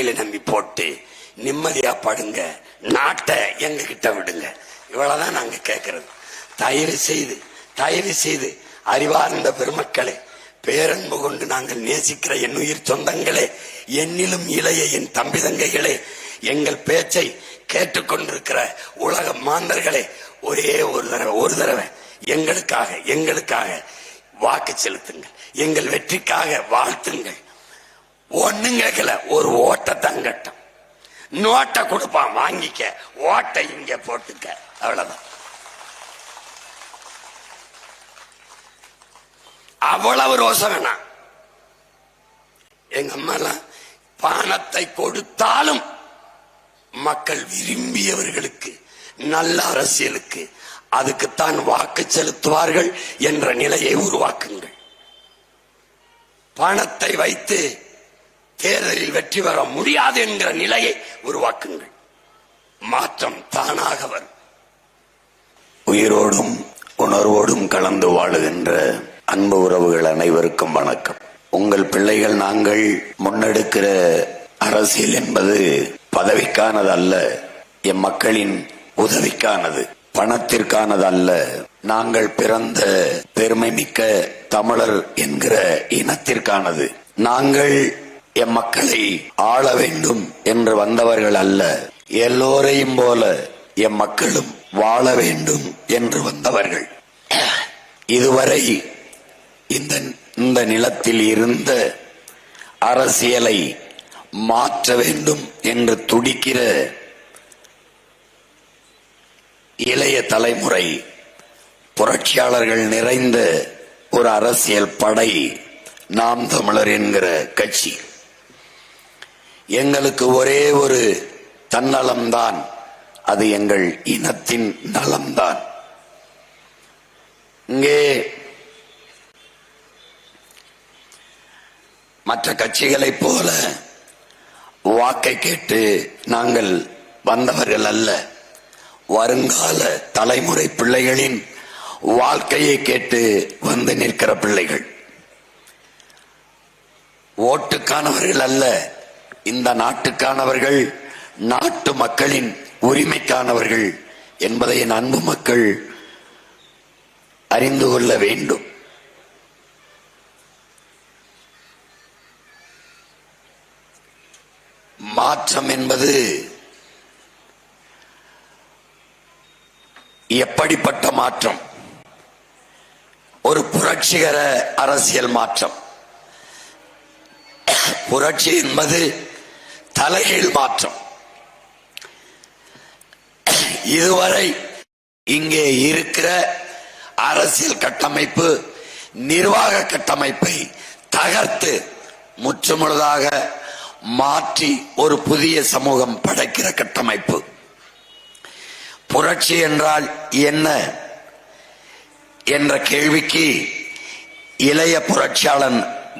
வக்கீலை நம்பி போட்டு நிம்மதியா படுங்க, நாட்டை எங்க கிட்ட விடுங்க. இவ்வளவுதான் நாங்க கேட்கறது. தயவு செய்து அறிவார்ந்த பெருமக்களே, பேரன்பு கொண்டு நாங்கள் நேசிக்கிற என் உயிர் சொந்தங்களே, என்னிலும் இளைய என் தம்பி தங்கைகளே, எங்கள் பேச்சை கேட்டுக்கொண்டிருக்கிற உலக மாந்தர்களே, ஒரே ஒரு தடவை எங்களுக்காக வாக்கு செலுத்துங்கள். எங்கள் வெற்றிக்காக வாழ்த்துங்கள். ஒண்ணும் கேட்கல, ஒரு ஓட்டத்தான் கட்டம். நோட்டை கொடுப்பான், வாங்கிக்க, ஓட்டை இங்க போட்டுக்க, அவ்வளவுதான். அவ்வளவு ரோசம் வேணாம். எங்க அம்மாலாம் பணத்தை கொடுத்தாலும் மக்கள் விரும்பியவர்களுக்கு, நல்ல அரசியலுக்கு, அதுக்குத்தான் வாக்கு செலுத்துவார்கள் என்ற நிலையை உருவாக்குங்கள். பணத்தை வைத்து தேர்தலில் வெற்றி பெற முடியாது என்கிற நிலையை உருவாக்குங்கள். மாற்றம் தானாக வரும். உயிரோடும் உணர்வோடும் கலந்து வாழுகின்ற அன்பு உறவுகள் அனைவருக்கும் வணக்கம். உங்கள் பிள்ளைகள் நாங்கள் முன்னெடுக்கிற அரசியல் என்பது பதவிக்கானது அல்ல, எம் மக்களின் உதவிக்கானது, பணத்திற்கானது அல்ல. நாங்கள் பிறந்த பெருமை மிக்க தமிழர் என்கிற இனத்திற்கானது. நாங்கள் எம் மக்களை ஆள வேண்டும் என்று வந்தவர்கள் அல்ல, எல்லோரையும் போல எம் மக்களும் வாழ வேண்டும் என்று வந்தவர்கள். இதுவரை இந்த நிலத்தில் இருந்த அரசியலை மாற்ற வேண்டும் என்று துடிக்கிற இளைய தலைமுறை புரட்சியாளர்கள் நிறைந்த ஒரு அரசியல் படை நாம் தமிழர் என்கிற கட்சி. எங்களுக்கு ஒரே ஒரு தன்னலம்தான், அது எங்கள் இனத்தின் நலம்தான். இங்கே மற்ற கட்சிகளைப் போல வாக்கை கேட்டு நாங்கள் வந்தவர்கள் அல்ல. வருங்கால தலைமுறை பிள்ளைகளின் வாழ்க்கையை கேட்டு வந்து நிற்கிற பிள்ளைகள். ஓட்டுக்கானவர்கள் அல்ல, இந்த நாட்டுக்கானவர்கள், நாட்டு மக்களின் உரிமைக்கானவர்கள் என்பதை என் அன்பு மக்கள் அறிந்து கொள்ள வேண்டும். மாற்றம் என்பது எப்படிப்பட்ட மாற்றம்? ஒரு புரட்சிகர அரசியல் மாற்றம். புரட்சி என்பது தலைகீழ் மாற்றம். இதுவரை இங்கே இருக்கிற அரசியல் கட்டமைப்பு, நிர்வாக கட்டமைப்பை தகர்த்து முற்றுமுழுதாக மாற்றி ஒரு புதிய சமூகம் படைக்கிற கட்டமைப்பு. புரட்சி என்றால் என்ன என்ற கேள்விக்கு இளைய புரட்சியாளன்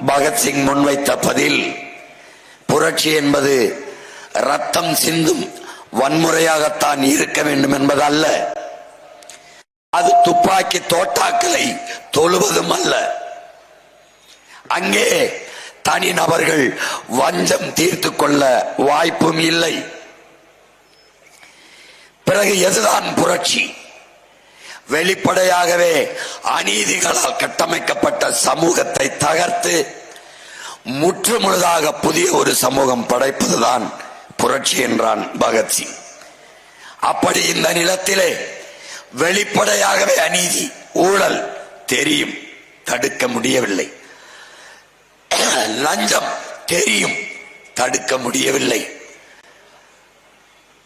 பகத்சிங் முன்வைத்த பதில், புரட்சி என்பது ரத்தம் சிந்தும் வன்முறையாகத்தான் இருக்க வேண்டும் என்பதல்ல, அது துப்பாக்கி தோட்டாக்களை தொழுவதும் அல்ல. அங்கே தனிநபர்கள் வஞ்சம் தீர்த்து கொள்ள வாய்ப்பும் இல்லை. பிறகு எதுதான் புரட்சி? வெளிப்படையாகவே அநீதிகளால் கட்டமைக்கப்பட்ட சமூகத்தை தகர்த்து முற்றுமுழுதாக புதிய ஒரு சமூகம் படைப்பதுதான் புரட்சி என்றான் பகத்சிங். அப்படி இந்த நிலத்திலே வெளிப்படையாகவே அநீதி, ஊழல் தெரியும், தடுக்க முடியவில்லை. லஞ்சம் தெரியும், தடுக்க முடியவில்லை.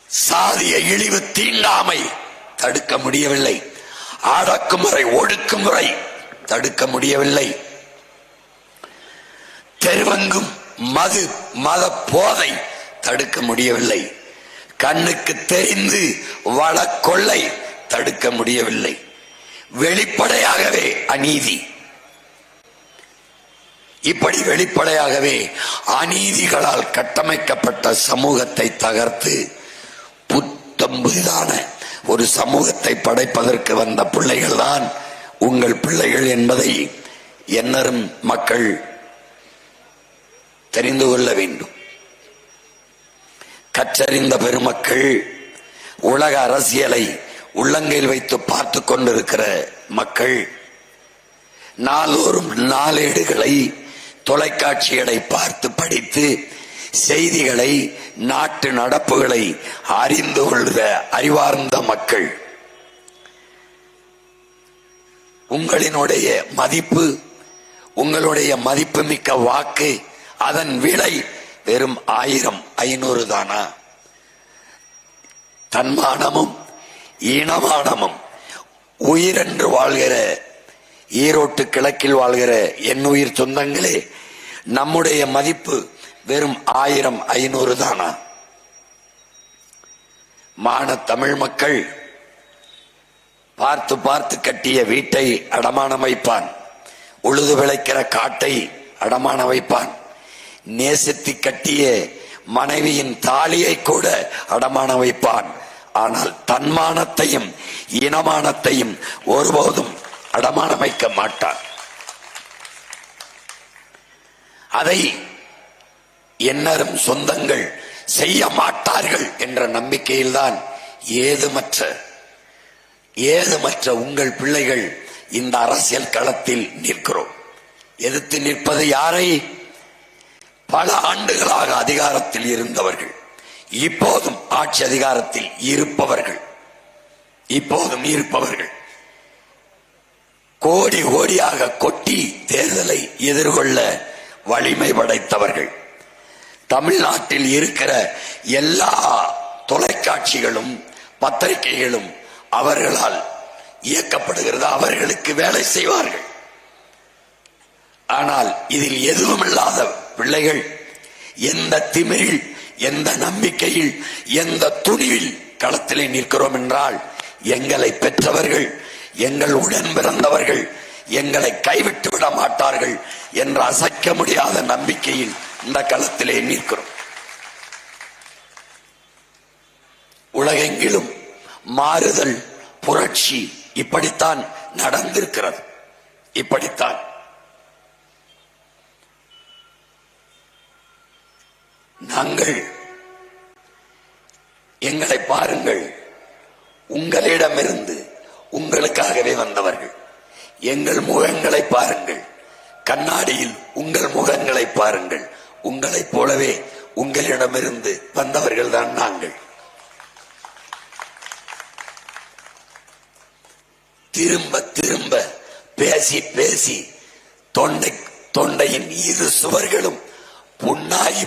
சாதிய இழிவு, தீண்டாமை தடுக்க முடியவில்லை. அடக்குமுறை, ஒடுக்குமுறை தடுக்க முடியவில்லை. தெருவெங்கும் மது, மத போதை தடுக்க முடியவில்லை. கண்ணுக்கு தெரிந்து வளக்கொள்ளை தடுக்க முடியவில்லை. வெளிப்படையாகவே அநீதி. இப்படி வெளிப்படையாகவே அநீதிகளால் கட்டமைக்கப்பட்ட சமூகத்தை தகர்த்து புத்தம் புதிதான ஒரு சமூகத்தை படைப்பதற்கு வந்த பிள்ளைகள் தான் உங்கள் பிள்ளைகள் என்பதை எண்ணரும் மக்கள் தெரிந்து கொள்ள வேண்டும். கற்றறிந்த பெருமக்கள், உலக அரசியலை உள்ளங்கையில் வைத்து பார்த்து கொண்டிருக்கிற மக்கள், நாளோறும் நாளேடுகளை தொலைக்காட்சிகளை பார்த்து படித்து செய்திகளை நாட்டு நடப்புகளை அறிந்து கொள்கிற அறிவார்ந்த மக்கள், உங்களினுடைய மதிப்பு, உங்களுடைய மதிப்புமிக்க வாக்கு, அதன் விலை வெறும் 1000 500 தானா? தன்மானமும் ஈனமானமும் உயிரென்று வாழ்கிற ஈரோட்டு கிழக்கில் வாழ்கிற என் உயிர் சொந்தங்களே, நம்முடைய மதிப்பு வெறும் 1000 500 தானா? மான தமிழ் மக்கள் பார்த்து பார்த்து கட்டிய வீட்டை அடமான வைப்பான், உழுது விளைக்கிற காட்டை அடமான வைப்பான், நேசித்து கட்டிய மனைவியின் தாலியை கூட அடமான வைப்பான். ஆனால் தன்மானத்தையும் இனமானத்தையும் ஒருபோதும் அடமான வைக்க மாட்டான். அதை எண்ணரும் சொந்தங்கள் செய்ய மாட்டார்கள் என்ற நம்பிக்கையில்தான் ஏதுமற்ற உங்கள் பிள்ளைகள் இந்த அரசியல் களத்தில் நிற்கிறோம். எதிர்த்து நிற்பது யாரை? பல ஆண்டுகளாக அதிகாரத்தில் இருந்தவர்கள், இப்போதும் ஆட்சி அதிகாரத்தில் இருப்பவர்கள், கோடி கோடியாக கொட்டி தேர்தலை எதிர்கொள்ள வலிமை படைத்தவர்கள். தமிழ்நாட்டில் இருக்கிற எல்லா தொலைக்காட்சிகளும் பத்திரிகைகளும் அவர்களால் இயக்கப்படுகிறது, அவர்களுக்கு வேலை செய்வார்கள். ஆனால் இதில் எதுவும் இல்லாத பிள்ளைகள் எந்த திமிரில், எந்த நம்பிக்கையில், எந்த துணிவில் களத்திலே நிற்கிறோம் என்றால், எங்களை பெற்றவர்கள், எங்கள் உடன் பிறந்தவர்கள் எங்களை கைவிட்டு விட மாட்டார்கள் என்ற அசைக்க முடியாத நம்பிக்கையில் இந்த களத்திலே நிற்கிறோம். உலகெங்கிலும் மாறுதல், புரட்சி இப்படித்தான் நடந்திருக்கிறது. இப்படித்தான் நாங்கள், எங்களை பாருங்கள், உங்களிடமிருந்து உங்களுக்காகவே வந்தவர்கள். எங்கள் முகங்களை பாருங்கள், கண்ணாடியில் உங்கள் முகங்களை பாருங்கள், உங்களைப் போலவே உங்களிடமிருந்து வந்தவர்கள் தான் நாங்கள். திரும்ப திரும்ப பேசி பேசி தொண்டையின் இரு சுவர்களும் புண்ணாகி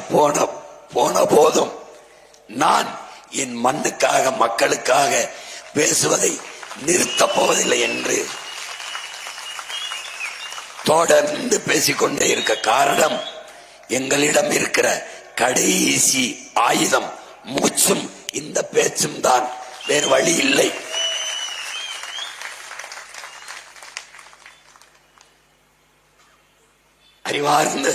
போன போதும் நான் என் மண்ணுக்காக, மக்களுக்காக பேசுவதை நிறுத்தப் போவதில்லை என்று தொடர்ந்து பேசிக்கொண்டே இருக்க காரணம், எங்களிடம் இருக்கிற கடைசி ஆயுதம் மூச்சும் இந்த பேச்சும் தான், வேறு வழி இல்லை. அறிவார்ந்த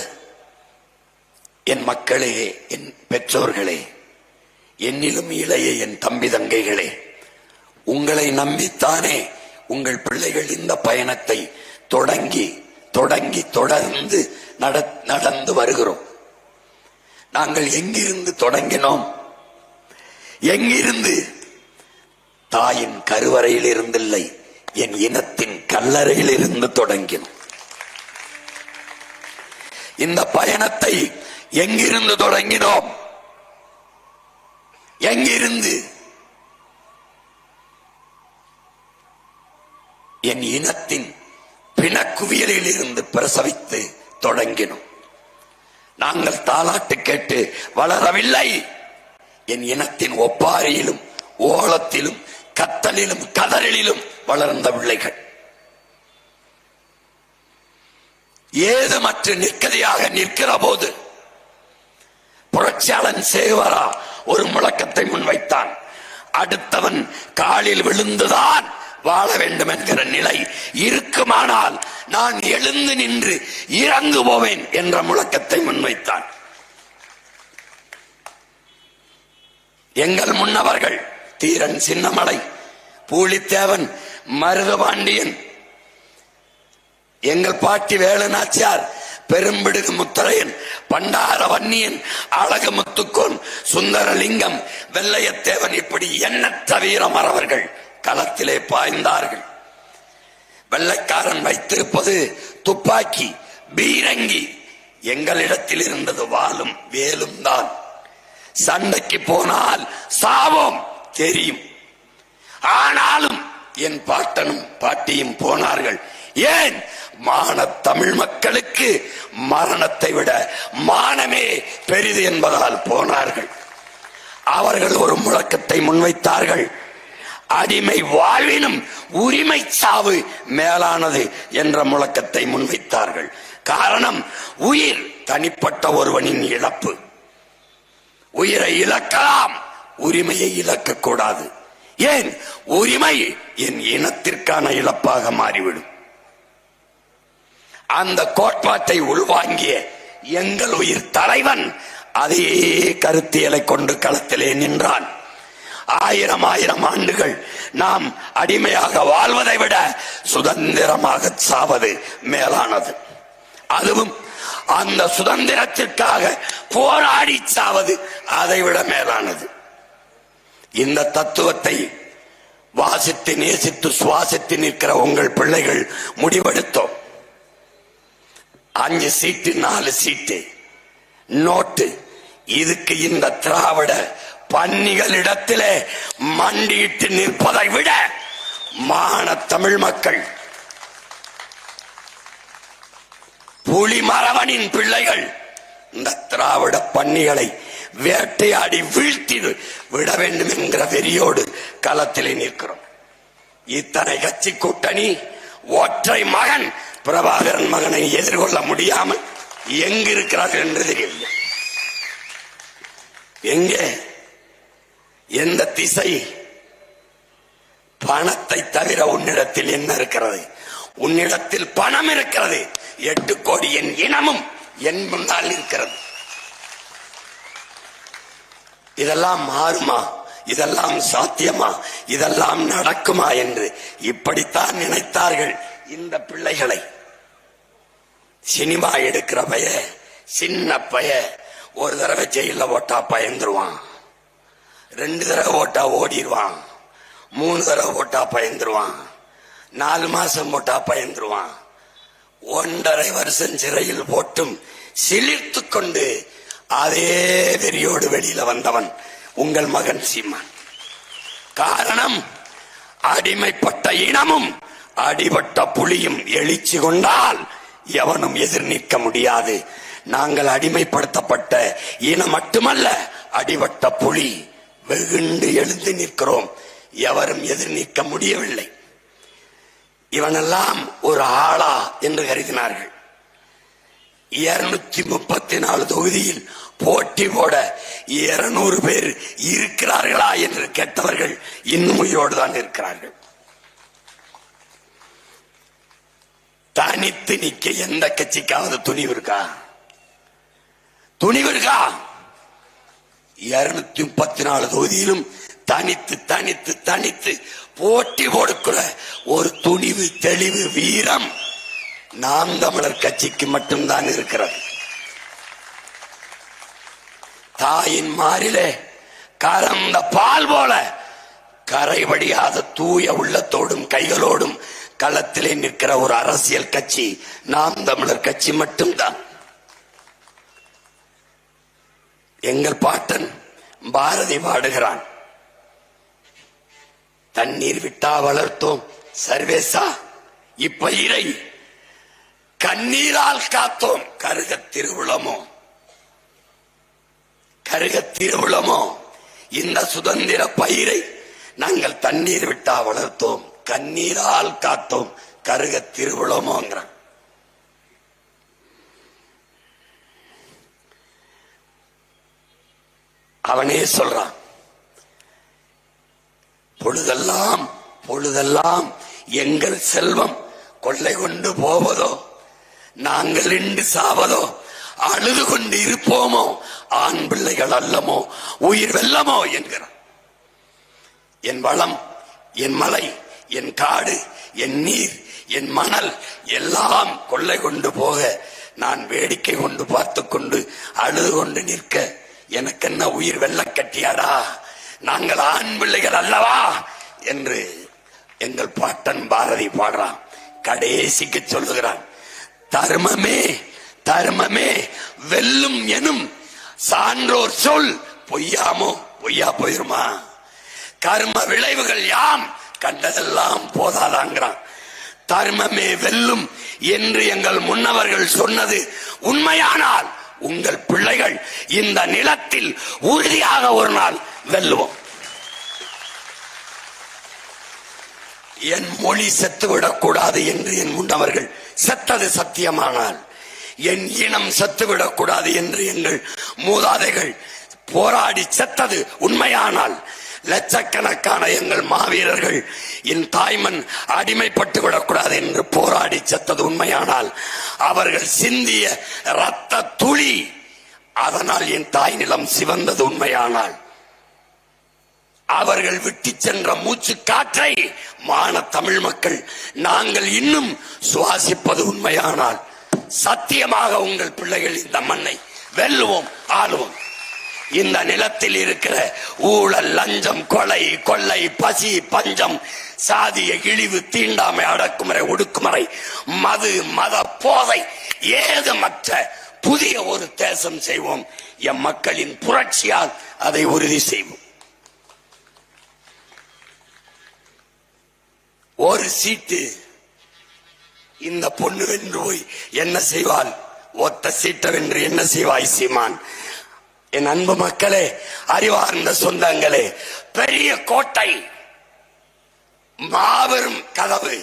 என் மக்களே, என் பெற்றோர்களே, என்னிலும் இளைய என் தம்பி தங்கைகளே, உங்களை நம்பித்தானே உங்கள் பிள்ளைகள் இந்த பயணத்தை தொடங்கி தொடர்ந்து நடந்து வருகிறோம். நாங்கள் எங்கிருந்து தொடங்கினோம்? எங்கிருந்து? தாயின் கருவறையில் இருந்தில்லை, என் இனத்தின் கல்லறையில் இருந்து தொடங்கினோம். இந்த பயணத்தை எங்கிருந்து தொடங்கினோம்? எங்கிருந்து? என் இனத்தின் பிணக்குவியலில் இருந்து பிரசவித்து தொடங்கினோம். நாங்கள் தாலாட்டு கேட்டு வளரவில்லை. என் இனத்தின் ஒப்பாரியிலும் ஓலத்திலும் கத்தலிலும் கதறலிலும் வளர்ந்த பிள்ளைகள். ஏதுமற்ற நிற்கதியாக நிற்கிற போது புரட்சியாளன் சேவரா ஒரு முழக்கத்தை முன்வைத்தான். அடுத்தவன் காலில் விழுந்துதான் வாழ வேண்டும் என்கிற நிலை இருக்குமானால் நான் எழுந்து நின்று இறங்கு போவேன் என்ற முழக்கத்தை முன்வைத்தான். எங்கள் முன்னவர்கள் தீரன் சின்னமலை, பூலித்தேவன், மருதபாண்டியன், எங்கள் பாட்டி வேலுநாச்சியார் பெரும்பிடுகு முத்தரையன், பண்டார வன்னியன், அழகு முத்துக்கோன், சுந்தரலிங்கம், வெள்ளையத்தேவன், இப்படி எண்ணற்ற வீரமறவர்கள் களத்திலே பாய்ந்தார்கள். வெள்ளைக்காரன் வைத்திருப்பது துப்பாக்கி, பீரங்கி. எங்களிடத்தில் இருந்தது வாளும் வேலும் தான். சண்டைக்கு போனால் சாவோம் தெரியும். ஆனாலும் என் பாட்டனும் பாட்டியும் போனார்கள். ஏன்? மான தமிழ் மக்களுக்கு மரணத்தை விட மானமே பெரிது என்பதால் போனார்கள். அவர்கள் ஒரு முழக்கத்தை முன்வைத்தார்கள். அடிமை வாழ்வினும் உரிமை சாவு மேலானது என்ற முழக்கத்தை முன்வைத்தார்கள். காரணம், உயிர் தனிப்பட்ட ஒருவனின் இழப்பு. உயிரை இழக்கலாம், உரிமையை இழக்கக்கூடாது. ஏன்? உரிமை என் இனத்திற்கான இழப்பாக மாறிவிடும். அந்த கோட்பாட்டை உள்வாங்கிய எங்கள் உயிர் தலைவன் அதே கருத்தியலை கொண்டு களத்திலே நின்றான். ஆயிரம் ஆண்டுகள் நாம் அடிமையாக வாழ்வதை விட சுதந்திரமாக சாவது மேலானது. அதுவும் அந்த சுதந்திரத்திற்காக போராடி சாவது அதைவிட மேலானது. இந்த தத்துவத்தை வாசித்து நேசித்து சுவாசித்து நிற்கிற உங்கள் பிள்ளைகள் முடிவெடுத்தோம். 5 சீட்டு 4 சீட்டு நோட்டு. இதுக்கு இந்த திராவிட பன்னிகளிடத்திலே மண்டியிட்டு நிற்பதை விட மான தமிழ் மக்கள், புலிமறவனின் பிள்ளைகள் இந்த திராவிட பன்னிகளை வேட்டையாடி வீழ்த்தி விட வேண்டும் என்கிற வெறியோடு களத்திலே நிற்கிறோம். இத்தனை கட்சி கூட்டணி ஒற்றை மகன் பிரபாகரன் மகனை எதிர்கொள்ள முடியாமல் எங்கிருக்கிறார்கள் என்று தெரியவில்லை. எங்கே? எந்த திசை? பணத்தை தவிர உன்னிடத்தில் என்ன இருக்கிறது? உன்னிடத்தில் பணம் இருக்கிறது. 8 கோடி என் இனமும் என் முன்னால் இருக்கிறது. இதெல்லாம் மாறுமா? இதெல்லாம் சாத்தியமா? இதெல்லாம் நடக்குமா என்று இப்படித்தான் நினைத்தார்கள் இந்த பிள்ளைகளை. சினிமா எடுக்கிற பைய, சின்ன பைய, ஒரு தடவை ஜெயில ஓட்டா பயந்துருவான், 2 தடவை ஓட்டா ஓடிடுவான், 3 தடவை ஓட்டா பயந்துருவான், 4 மாசம் போட்டா பயந்துருவான். 1.5 வருஷம் சிறையில் போட்டும் சிலிர்த்து கொண்டு அதே வெறியோடு வெளியில வந்தவன் உங்கள் மகன் சீமான். காரணம், அடிமைப்பட்ட இனமும் அடிபட்ட புலியும் எழுச்சி கொண்டால் எவனும் எதிர் நிற்க முடியாது. நாங்கள் அடிமைப்படுத்தப்பட்ட இனம் மட்டுமல்ல, அடிபட்ட புலி வெகுண்டு எழுந்து நிற்கிறோம். எவரும் எதிர் நிற்க முடியவில்லை. இவனெல்லாம் ஒரு ஆளா என்று கருதினார்கள். 234 தொகுதியில் போட்டி போட 200 பேர் இருக்கிறார்களா என்று கேட்டவர்கள் இன்னும் உயிரோடு தான் இருக்கிறார்கள். தனித்து நிக்க எந்த கட்சிக்காவது துணிவு இருக்கா? துணிவு இருக்கா? 234 தொகுதியிலும் தனித்து தனித்து தனித்து போட்டி கொடுக்கிற ஒரு துணிவு, தெளிவு, வீரம் நாம் தமிழர் கட்சிக்கு மட்டும்தான் இருக்கிறது. தாயின் மாறிலே கறந்த பால் போல கரைபடியாத தூய உள்ளத்தோடும் கைகளோடும் களத்திலே நிற்கிற ஒரு அரசியல் கட்சி நாம் தமிழர் கட்சி மட்டும்தான். எங்கள் பாட்டன் பாரதி பாடுகிறான், தண்ணீர் விட்டா வளர்த்தோம் சர்வேசா, இப்பயிரை கண்ணீரால் காத்தோம், கருக திருவுளமோ கருக திருவுளமோ. இந்த சுதந்திர பயிரை நாங்கள் தண்ணீர் விட்டா வளர்த்தோம், கண்ணீரால் காத்தோம், கருக திருவுளமோங்கிறான். அவனே சொல்றான், பொழுதெல்லாம் பொழுதெல்லாம் எங்கள் செல்வம் கொள்ளை கொண்டு போவதோ, நாங்கள் இன்று சாவதோ, அழுது கொண்டு இருப்போமோ, ஆண் பிள்ளைகள் அல்லமோ, உயிர் வெல்லமோ என்கிறான். என் வளம், என் மலை, என் காடு, என் நீர், என் மணல் எல்லாம் கொள்ளை கொண்டு போக நான் வேடிக்கை கொண்டு பார்த்து கொண்டு அழுது கொண்டு நிற்க எனக்கு என்ன உயிர் வெள்ள கட்டியாடா, நாங்கள் ஆண் பிள்ளைகள் அல்லவா என்று எங்கள் பாட்டன் பாரதி பாடுறான். கடைசிக்கு சொல்லுகிறான், தர்மமே தர்மமே வெல்லும் எனும் சான்றோர் சொல் பொய்யாமோ, பொய்யா போயிருமா? கர்ம விளைவுகள் யாம் கண்டதெல்லாம் போதாதாங்கிறான். தர்மமே வெல்லும் என்று எங்கள் முன்னவர்கள் சொன்னது உண்மையானால் உங்கள் பிள்ளைகள் இந்த நிலத்தில் உறுதியாக ஒரு நாள் வெல்லுவோம். என் மொழி செத்துவிடக் கூடாது என்று என் முன்னவர்கள் செத்தது சத்தியமானால், என் இனம் செத்துவிடக் கூடாது என்று எங்கள் மூதாதைகள் போராடி செத்தது உண்மையானால், லட்சக்கணக்கான எங்கள் மாவீரர்கள் என் தாய்மண் அடிமைப்பட்டு விடக்கூடாது என்று போராடி செத்தது உண்மையானால், அவர்கள் சிந்திய இரத்த துளி அதனால் என் தாய் நிலம் சிவந்தது உண்மையானால், அவர்கள் விட்டு சென்ற மூச்சு காற்றை மான தமிழ் மக்கள் நாங்கள் இன்னும் சுவாசிப்பது உண்மையானால், சத்தியமாக உங்கள் பிள்ளைகள் இந்த மண்ணை வெல்லுவோம், ஆளுவோம். இந்த நிலத்தில் இருக்கிற ஊழல், லஞ்சம், கொலை, கொள்ளை, பசி, பஞ்சம், சாதிய இழிவு, தீண்டாமை, அடக்குமுறை, ஒடுக்குமுறை, மது, மத போதை ஏதுமற்ற புதிய ஒரு தேசம் செய்வோம். எம் மக்களின் புரட்சியால் அதை உறுதி செய்வோம். ஒரு சீட்டு இந்த பொண்ணு வென்று போய் என்ன செய்வாள்? ஒத்த சீட்டை வென்று என்ன செய்வாய் சீமான்? என் அன்பு மக்களே, அறிவார்ந்த சொந்தங்களே, பெரிய கோட்டை, மாபெரும் கதவு,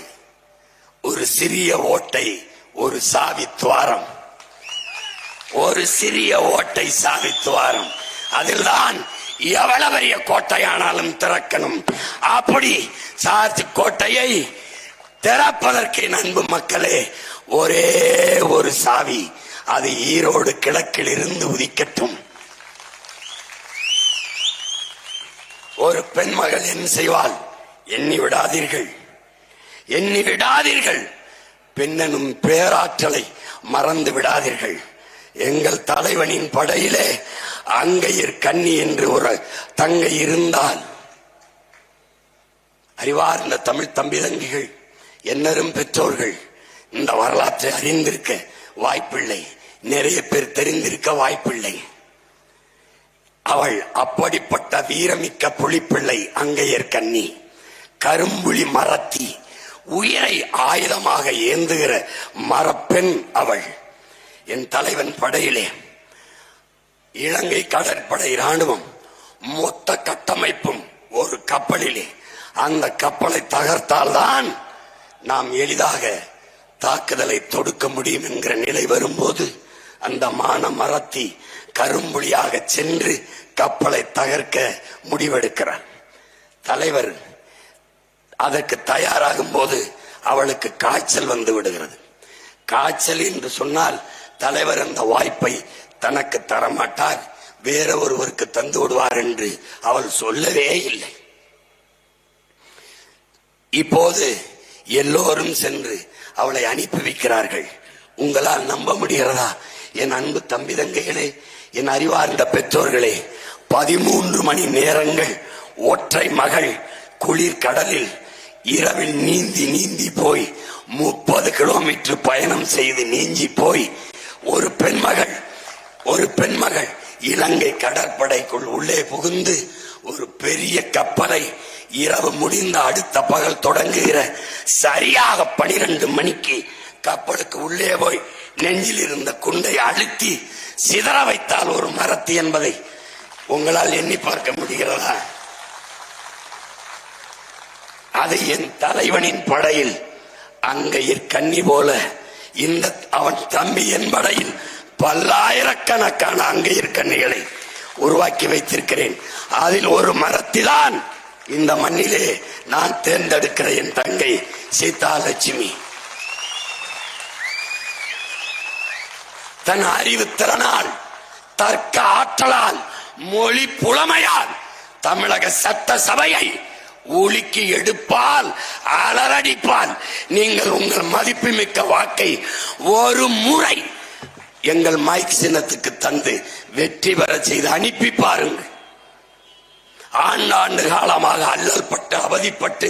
ஒரு சிறிய ஓட்டை, ஒரு சாவி துவாரம், ஒரு சிறிய ஓட்டை சாவி துவாரம், அதில்தான் எவ்வளவு பெரிய கோட்டையானாலும் திறக்கணும். அப்படி சார்ஜ் கோட்டையை திறப்பதற்கு அன்பு மக்களே ஒரே ஒரு சாவி, அது ஈரோடு கிழக்கில் இருந்து உதிக்கட்டும். ஒரு பெண் மகள் என்ன செய்வாள்? எண்ணி விடாதீர்கள், எண்ணி விடாதீர்கள், பெண்ணெனும் பேராற்றலை மறந்து விடாதீர்கள். எங்கள் தலைவனின் படையிலே அங்கையர் கன்னி என்று ஒரு தங்கை இருந்தால், அறிவார்ந்த தமிழ் தம்பி தங்கிகள், என்னரும் பெற்றோர்கள் இந்த வரலாற்றை அறிந்திருக்க வாய்ப்பில்லை, நிறைய பேர் தெரிந்திருக்க வாய்ப்பில்லை. அவள் அப்படிப்பட்ட வீரமிக்க புலிப்பிள்ளை அங்கையர் கன்னி, கரும்புலி மரத்தி, உயிரை ஆயுதமாக ஏந்துகிற மரப்பெண் அவள். என் தலைவன் படையிலே இலங்கை கடற்படை ராணுவம் மொத்த கட்டமைப்பும் ஒரு கப்பலிலே, அந்த கப்பலை தகர்த்தால்தான் நாம் எளிதாக தாக்குதலை தொடுக்க முடியும் என்கிற நிலை வரும்போது, அந்த மான மரத்தி கரும்புலியாக சென்று கப்பலை தகர்க்க முடிவெடுக்கிறார். தலைவர் அதற்கு தயாராகும் போது அவளுக்கு காய்ச்சல் வந்து விடுகிறது. காய்ச்சல் என்று சொன்னால் தலைவர் அந்த வாய்ப்பை தனக்கு தரமாட்டார், வேற ஒருவருக்கு தந்து விடுவார் என்று அவள் சொல்லவே இல்லை. இப்போது எல்லோரும் சென்று அவளை அனுப்பி வைக்கிறார்கள். உங்களால் நம்ப முடிகிறதா? என் அன்பு தம்பி தங்கைகளே, என் அறிவார்ந்த பெற்றோர்களே, 13 மணி நேரங்கள் ஒற்றை மகள் குளிர் கடலில் இரவில் நீந்தி நீந்தி போய் 30 கிலோமீட்டர் பயணம் செய்து நீஞ்சி போய் ஒரு பெண்மகள் இலங்கை கடற்படைக்குள் உள்ளே புகுந்து ஒரு பெரிய கப்பலை இரவு முடிந்த அடுத்த பகல் தொடங்குகிற சரியாக 12 மணிக்கு கப்பலுக்கு உள்ளே போய் நெஞ்சில் இருந்த குண்டை அழுத்தி சிதற வைத்தால் ஒரு மரத்தி என்பதை உங்களால் எண்ணி பார்க்க முடிகிறதா? அது என் தலைவனின் படையில் அங்கையர் கன்னி போல இந்த அவன் தம்பி என் படையில் பல்லாயிரக்கணக்கான அங்கையர் கன்னிகளை உருவாக்கி வைத்திருக்கிறேன். அதில் ஒரு மரத்தில்தான் இந்த மண்ணிலே நான் தேர்ந்தெடுக்கிற என் தங்கை சீதா லட்சுமி. தன் அறிவு திறனால், தர்க்க ஆற்றலால், மொழி புலமையால் தமிழக சட்ட சபையை ஒலிக்கு எடுப்பால், அலறடிப்பால். நீங்கள் உங்கள் மதிப்புமிக்க வாக்கை ஒரு முறை எங்கள் மைக் சின்னத்துக்கு தந்து வெற்றி பெற செய்து அனுப்பி பாருங்கள். ஆண்டாண்டு காலமாக அல்லல் பட்டு அவதிப்பட்டு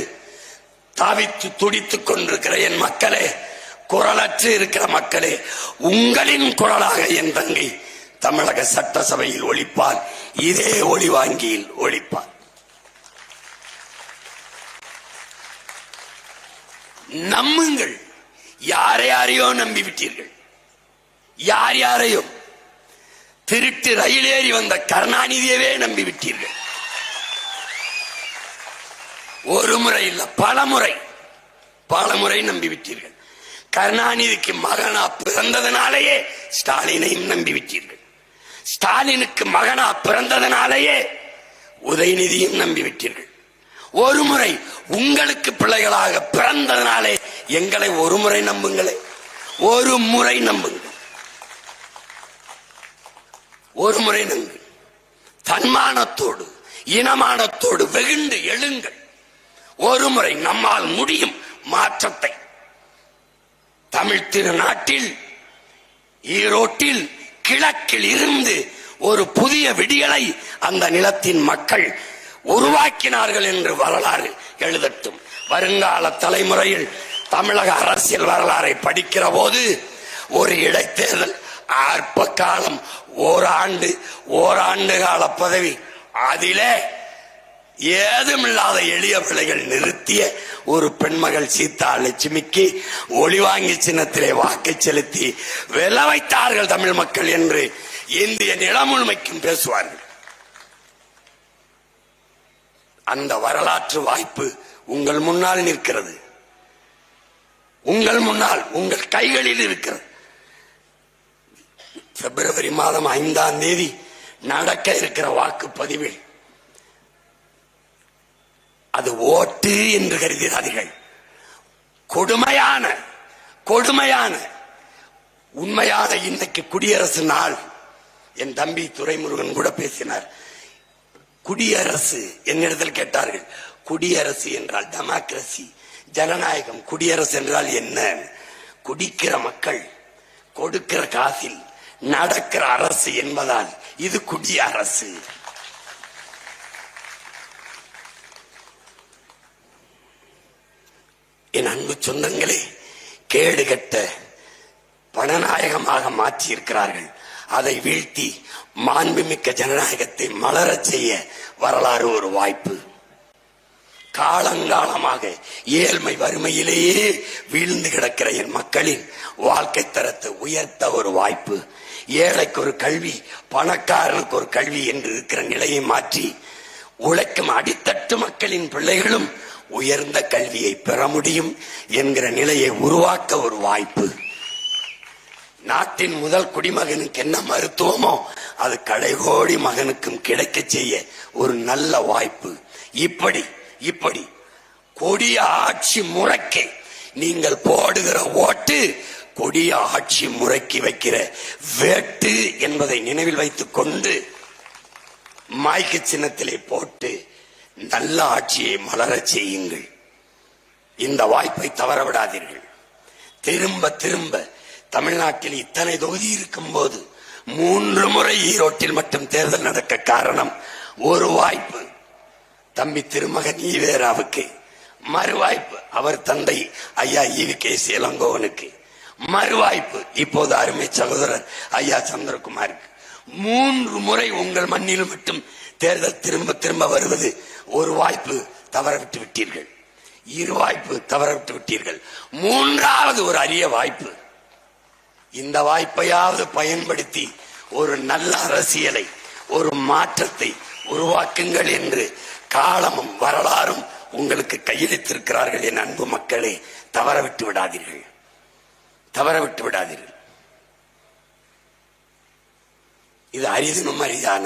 தாவித்து துடித்துக் கொண்டிருக்கிற என் மக்களே, குரலற்று இருக்கிற மக்களே, உங்களின் குரலாக என் தங்கை தமிழக சட்டசபையில் ஒலிப்பால், இதே ஒளிவாங்கியில் ஒலிப்பால். நம்புங்கள். யாரையோ நம்பிவிட்டீர்கள். யார் யாரையோ திருட்டு ரயில் ஏறி வந்த கருணாநிதியவே நம்பிவிட்டீர்கள். ஒரு முறை இல்ல, பல முறை நம்பிவிட்டீர்கள். கருணாநிதிக்கு மகனா பிறந்ததனாலேயே ஸ்டாலினையும் நம்பிவிட்டீர்கள். ஸ்டாலினுக்கு மகனா பிறந்ததனாலேயே உதயநிதியும் நம்பிவிட்டீர்கள். ஒரு முறை உங்களுக்கு பிள்ளைகளாக பிறந்ததனாலே எங்களை ஒரு முறை நம்புங்களே, ஒரு முறை நம்புங்கள், ஒரு முறை நம்புங்கள். தன்மானத்தோடு இனமானத்தோடு வெகுண்டு எழுங்கள். ஒரு முறை நம்மால் முடியும் மாற்றத்தை. தமிழ் திருநாட்டில் ஈரோட்டில் கிழக்கில் இருந்து ஒரு புதிய விடியலை அந்த நிலத்தின் மக்கள் உருவாக்கினார்கள் என்று வரலாறு எழுதட்டும். வருங்கால தலைமுறையில் தமிழக அரசியல் வரலாறை படிக்கிற போது ஒரு இடைத்தேர்தல், அற்ப காலம், ஓராண்டு கால பதவி, அதிலே ஏதுமில்லாத எளிய பிள்ளைகள் நிறுத்திய ஒரு பெண்மகள் சீதா லட்சுமிக்கு ஒளிவாங்கி சின்னத்திலே வாக்கு செலுத்தி வெல்ல வைத்தார்கள் தமிழ் மக்கள் என்று இந்திய நிலமுழுமைக்கும் பேசுவார்கள். அந்த வரலாற்று வாய்ப்பு உங்கள் முன்னால் நிற்கிறது. உங்கள் முன்னால், உங்கள் கைகளில் இருக்கிறது. பிப்ரவரி மாதம் 5ஆம் தேதி நடக்க இருக்கிற வாக்குப்பதிவில் அது ஓட்டு என்று கருதினார்கள். கொடுமையான உண்மையான இன்னைக்கு குடியரசு நாள். என் தம்பி துரைமுருகன் கூட பேசினார். குடியரசு என்னிடத்தில் கேட்டார்கள், குடியரசு என்றால் டெமோக்ரசி, ஜனநாயகம், குடியரசு என்றால் என்ன? குடிக்கிற மக்கள் கொடுக்கிற காசில் நடக்கிற அரசு என்பதால் இது குடியரசு. என் அன்பு சொந்தங்களே, கேடு கட்ட பணநாயகமாக மாற்றி இருக்கிறார்கள். அதை வீழ்த்தி மாண்புமிக்க ஜனநாயகத்தை மலரச் செய்ய வரலாறு ஒரு வாய்ப்பு. காலங்காலமாக ஏழ்மை வறுமையிலேயே வீழ்ந்து கிடக்கிற என் மக்களின் வாழ்க்கை தரத்தை உயர்த்த ஒரு வாய்ப்பு. ஏழைக்கு ஒரு கல்வி, பணக்காரனுக்கு ஒரு கல்வி என்று இருக்கிற நிலையை மாற்றி உழைக்கும் அடித்தட்டு மக்களின் பிள்ளைகளும் உயர்ந்த கல்வியை பெற முடியும் என்கிற நிலையை உருவாக்க ஒரு வாய்ப்பு. நாட்டின் முதல் குடிமகனுக்கு என்ன மருத்துவமோ அது கடைகோடி மகனுக்கும் கிடைக்க செய்ய ஒரு நல்ல வாய்ப்பு. இப்படி கொடிய ஆட்சி முறைக்கு நீங்கள் போடுகிற ஓட்டு கொடிய ஆட்சி முறைக்கு வைக்கிற வேட்டு என்பதை நினைவில் வைத்துக் கொண்டு மைக்கு சின்னத்திலே போட்டு நல்ல ஆட்சியை மலரச் செய்யுங்கள். இந்த வாய்ப்பை தவறவிடாதீர்கள். திரும்ப தமிழ்நாட்டில் இத்தனை தொகுதி இருக்கும் போது 3 முறை ஈரோட்டில் மட்டும் தேர்தல் நடக்க காரணம் ஒரு வாய்ப்பு தம்பி திருமகன் ஈவேராவுக்கு, மறுவாய்ப்பு அவர் தந்தை ஐயா ஈவிகே இளங்கோவனுக்கு, மறுவாய்ப்பு இப்போது அருமை சகோதரர் ஐயா சந்திரகுமாருக்கு. 3 முறை உங்கள் மண்ணில் மட்டும் தேர்தல் திரும்ப வருவது ஒரு வாய்ப்பு தவறவிட்டு விட்டீர்கள். 2 வாய்ப்பு தவறவிட்டு விட்டீர்கள். 3வது ஒரு அரிய வாய்ப்பு. இந்த வாய்ப்பையாவது பயன்படுத்தி ஒரு நல்ல அரசியலை, ஒரு மாற்றத்தை உருவாக்குங்கள் என்று காலமும் வரலாறும் உங்களுக்கு கையளித்திருக்கிறார்கள். என் அன்பு மக்களே, தவறவிட்டு விடாதீர்கள். இது அரிதினும் அரிதான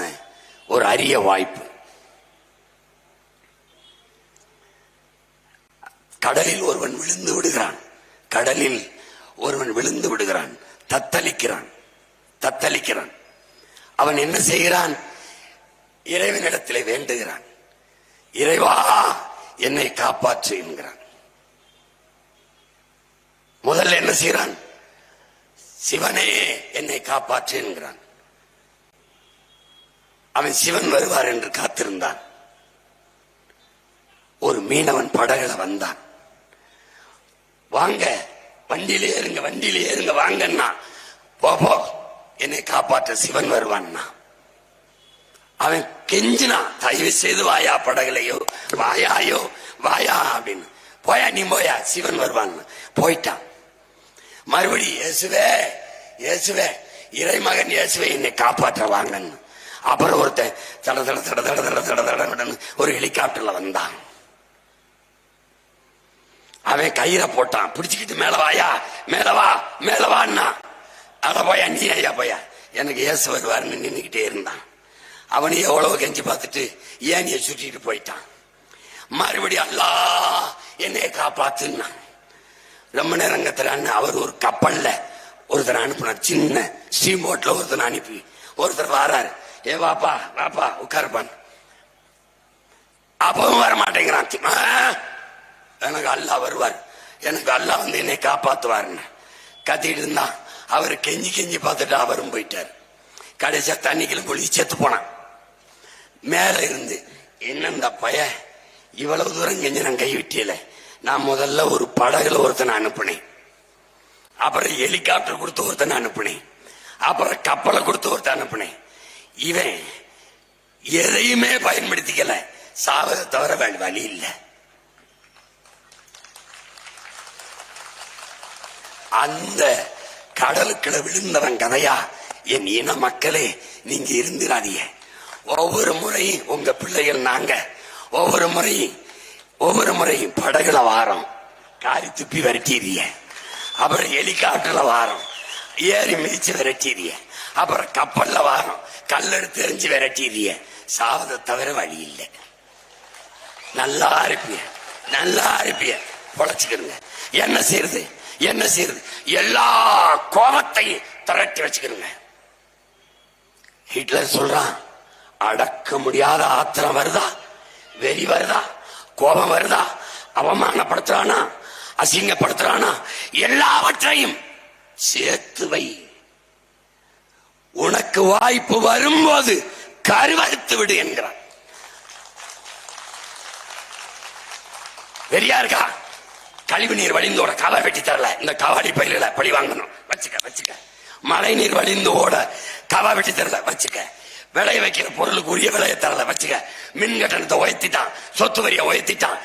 ஒரு அரிய வாய்ப்பு. கடலில் ஒருவன் விழுந்து விடுகிறான், தத்தளிக்கிறான். அவன் என்ன செய்கிறான்? இறைவனிடத்திலே வேண்டுகிறான், இறைவா என்னை காப்பாற்று என்கிறான். முதல்ல என்ன செய்கிறான்? சிவனே என்னை காப்பாற்று என்கிறான். அவன் சிவன் வருவார் என்று காத்திருந்தான். ஒரு மீனவன் படகுல வந்தான். வாங்க வண்டியில ஏறுங்க, வண்டியில ஏறுங்க வாங்கன்னா, போ என்னை காப்பாற்ற சிவன் வருவான்னா. அவன் கெஞ்சினா, தயவு செய்து வாயா படகுலையோ, வாயாயோ வாயா அப்படின்னு. போயா நீ போயா, சிவன் வருவான். போயிட்டான். மறுபடி இயேசுவே இயேசுவே இறைமகன் இயேசுவே என்னை காப்பாற்ற வாங்கன்னு. அப்புறம் ஒருத்தன் தட தட தட தட தட தட தடன்னு ஒரு ஹெலிகாப்டர்ல வந்தான். அவன் கயிறை போட்டான், பிடிச்சுக்கிட்டு மேல வாயா மேல வா மேல வான்னா. அட போயா நீ ஐயா போயா, எனக்கு இயேசு வருவாருன்னு நின்றுகிட்டே இருந்தான். அவனை எவ்வளவு கெஞ்சி பார்த்துட்டு ஏனிய சுட்டிட்டு போயிட்டான். மறுபடியும் அல்லாஹ் என்னை காப்பாத்துன்னா. ரொம்ப நேரங்கத்துல அவர் ஒரு கப்பல்ல ஒருத்தர் அனுப்பினார், சின்ன ஸ்டீம் போட்ல ஒருத்தர் அனுப்பி ஒருத்தர் வராரு. ஏ வாப்பா வாப்பா உட்காருப்பான். அப்பவும் வர மாட்டேங்கிறான். எனக்கு அல்லாஹ் வருவார், எனக்கு அல்லாஹ் வந்து என்னை காப்பாத்துவாருன்னு கத்திட்டு இருந்தான். அவரு கெஞ்சி கெஞ்சி பார்த்துட்டு அவரும் போயிட்டாரு. கடைசியா தண்ணிக்குள்ள பொழுது செத்து போனான். மேல இருந்து என்ன இந்த பைய இவ்வளவு தூரம் கெஞ்சி நான் கைவிட்டியல, நான் முதல்ல ஒரு படகுல ஒருத்தனை அனுப்புனேன், அப்புறம் ஹெலிகாப்டர் கொடுத்து ஒருத்தனை அனுப்புனேன், அப்புறம் கப்பலை கொடுத்து ஒருத்தன் அனுப்புனேன். இவன் எதையுமே பயன்படுத்திக்கல, சாவதை தவிர வழி இல்லை. அந்த கடலுக்குள்ள விழுந்தவன் கதையா என் இன மக்களே நீங்க இருந்திராதீங்க. ஒவ்வொரு முறையும் உங்க பிள்ளைகள் நாங்க ஒவ்வொரு முறையும் படகுல வாரம் காரி துப்பி விரட்டிடுறிய, அப்புறம் ஹெலிகாப்டர்ல வாரம் ஏறி மிதிச்சு விரட்டிடுறிய, அப்புறம் கப்பல்ல வாரம் கல்லெடுத்து எறிஞ்சு விரட்டிடுறிய. சாவதை தவிர வழி இல்லை. நல்லா இருப்பிய பொழைச்சுக்கிறங்க. என்ன செய்யறது என்ன செய்யறது, எல்லா கோபத்தையும் திரட்டி வச்சுக்கிறங்க. ஹிட்லர் சொல்றான், அடக்க முடியாத ஆத்திரம் வருதா, வெறி வருதா, கோபம் வருதா, அவமானப்படுத்துறானா, அசிங்கப்படுத்துறானா, எல்லாவற்றையும் சேர்த்து வை. உனக்கு வாய்ப்பு வரும்போது கருவறுத்து விடு என்கிறான். வெறியா இருக்கா, கழிவு நீர் வழிந்தோட கவா வெட்டி தரல, இந்த கவாடி பயில பழி வாங்கணும் வச்சுக்க. மழை நீர் வழிந்து ஓட கவா வெட்டி தரல வச்சுக்க. விளைய வைக்கிற பொருளுக்கு உரிய விலையை தரல வச்சுக்க. மின் கட்டணத்தை உயர்த்திட்டான், சொத்து வரியை உயர்த்திட்டான்,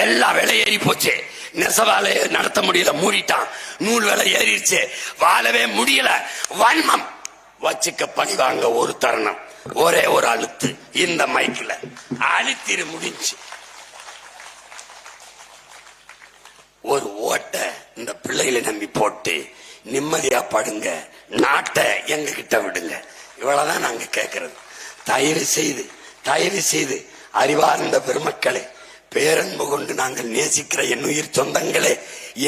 எல்லா விலை ஏறி போச்சு. நெசவாலையை நடத்த முடியல, மூடிட்டான். நூல் விலை ஏறிடுச்சு, வாழவே முடியல. வன்மம் வச்சுக்க. பழி வாங்க ஒரு தருணம், ஒரே ஒரு அழுத்து இந்த மைக்கில் அழுத்திரு, முடிஞ்சு. ஒரு ஓட்டை இந்த பிள்ளைகளை நம்பி போட்டு நிம்மதியா படுங்க, நாட்டை எங்க கிட்ட விடுங்க. இவ்வளவுதான் நாங்க கேட்கறது. தயவு செய்து அறிவார்ந்த பெருமக்களே, பேரன்பு கொண்டு நாங்கள் நேசிக்கிற என் உயிர் சொந்தங்களே,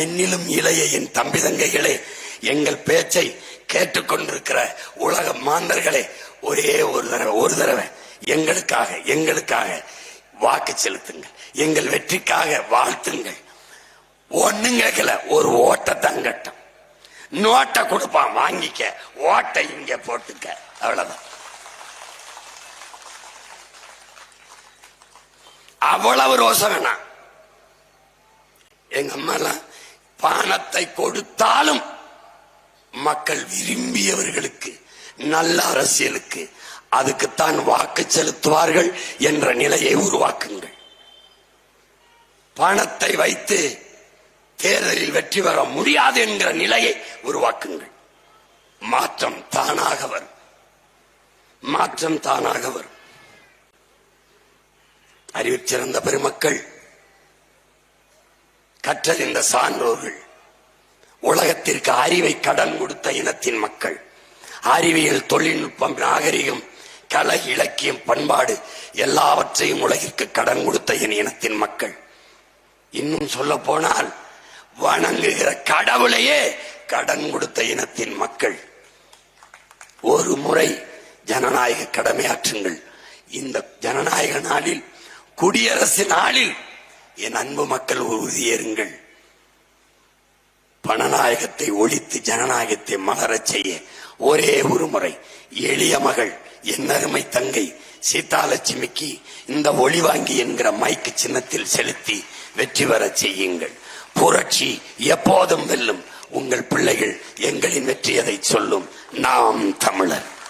என்னிலும் இளைய என் தம்பி தங்கைகளே, எங்கள் பேச்சை கேட்டுக்கொண்டிருக்கிற உலக மாந்தர்களே, ஒரே ஒரு தடவை எங்களுக்காக வாக்கு செலுத்துங்கள். எங்கள் வெற்றிக்காக வாழ்த்துங்கள். ஒண்ணும் கேட்கல, ஒரு ஓட்டை தங்கட்டும். நோட்டை கொடுப்பான், வாங்கிக்க. ஓட்டை இங்க போட்டுக்க, அவ்வளவுதான். அவ்வளவு ரோசம் வேணாம். எங்க அம்மா எல்லாம் பணத்தை கொடுத்தாலும் மக்கள் விரும்பியவர்களுக்கு, நல்ல அரசியலுக்கு, அதுக்குத்தான் வாக்கு செலுத்துவார்கள் என்ற நிலையை உருவாக்குங்கள். பணத்தை வைத்து தேர்தலில் வெற்றி பெற முடியாது என்கிற நிலையை உருவாக்குங்கள். மாற்றம் தானாக வரும். அறிவில் சிறந்த பெருமக்கள், கற்றறிந்த சான்றோர்கள், உலகத்திற்கு அறிவை கடன் கொடுத்த இனத்தின் மக்கள், அறிவியல், தொழில்நுட்பம், நாகரிகம், கலை, இலக்கியம், பண்பாடு எல்லாவற்றையும் உலகிற்கு கடன் கொடுத்த என் இனத்தின் மக்கள், இன்னும் சொல்ல போனால் வணங்குகிற கடவுளையே கடன் கொடுத்த இனத்தின் மக்கள், ஒரு முறை ஜனநாயக கடமையாற்றுங்கள். இந்த ஜனநாயக நாளில், குடியரசு நாளில் என் அன்பு மக்கள் உறுதியேறுங்கள். பணநாயகத்தை ஒழித்து ஜனநாயகத்தை மலரச் செய்ய ஒரே ஒரு முறை எளிய மகள் என்னருமை தங்கை சீதாலட்சுமிக்கு இந்த ஒளிவாங்கி என்கிற மைக்கு சின்னத்தில் செலுத்தி வெற்றி பெற செய்யுங்கள். புரட்சி எப்போதும் வெல்லும். உங்கள் பிள்ளைகள் எங்களின் வெற்றியதை சொல்லும். நாம் தமிழர்.